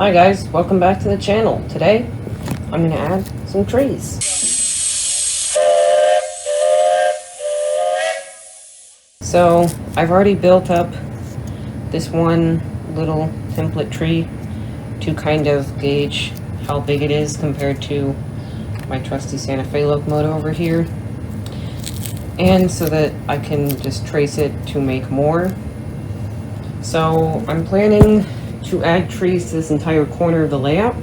Hi guys, welcome back to the channel. Today, I'm gonna add some trees. So, I've already built up this one little template tree to kind of gauge how big it is compared to my trusty Santa Fe locomotive over here. And so that I can just trace it to make more. So, I'm planning to add trees to this entire corner of the layout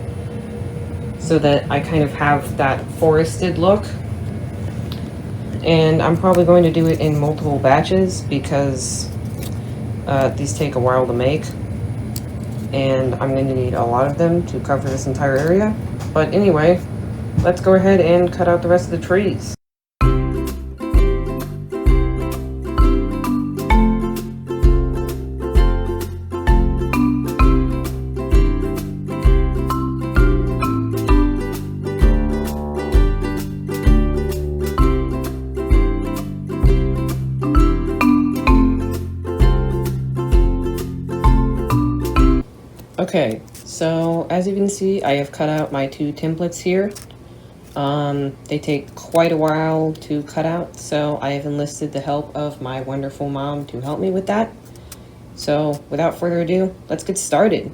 so that I kind of have that forested look. And I'm probably going to do it in multiple batches because these take a while to make, and I'm going to need a lot of them to cover this entire area. But anyway, let's go ahead and cut out the rest of the trees. Okay, so as you can see, I have cut out my two templates here. They take quite a while to cut out, so I have enlisted the help of my wonderful mom to help me with that. So without further ado, let's get started.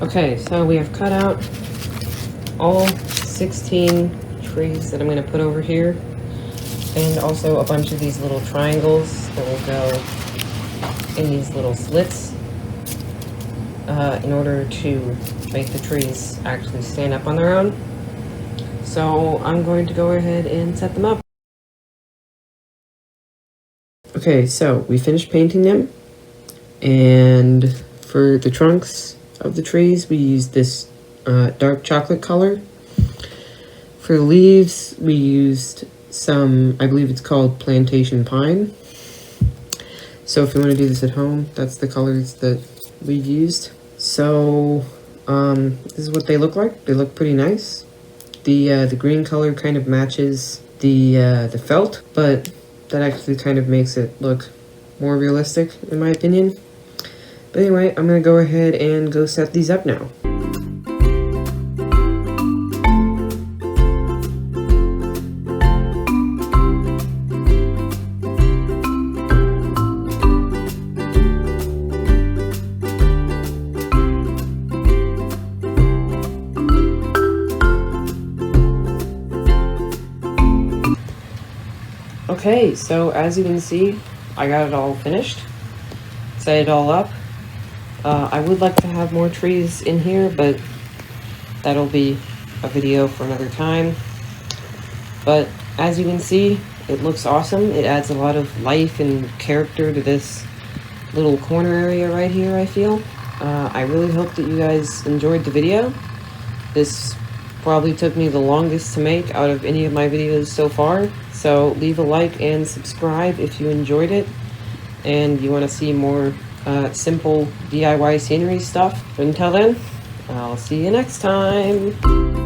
Okay, so we have cut out all 16 trees that I'm going to put over here, and also a bunch of these little triangles that will go in these little slits in order to make the trees actually stand up on their own. So I'm going to go ahead and set them up. Okay, so we finished painting them, and for the trunks of the trees we used this dark chocolate color. For the leaves we used some, I believe it's called plantation pine. So if you want to do this at home, that's the colors that we used. So this is what they look like. They look pretty nice. The green color kind of matches the felt, but that actually kind of makes it look more realistic in my opinion. But anyway, I'm going to go ahead and go set these up now. Okay, so as you can see, I got it all finished. Set it all up. I would like to have more trees in here, but that'll be a video for another time. But as you can see, it looks awesome. It adds a lot of life and character to this little corner area right here, I feel. I really hope that you guys enjoyed the video. This probably took me the longest to make out of any of my videos so far. So leave a like and subscribe if you enjoyed it and you want to see more simple DIY scenery stuff. But until then, I'll see you next time.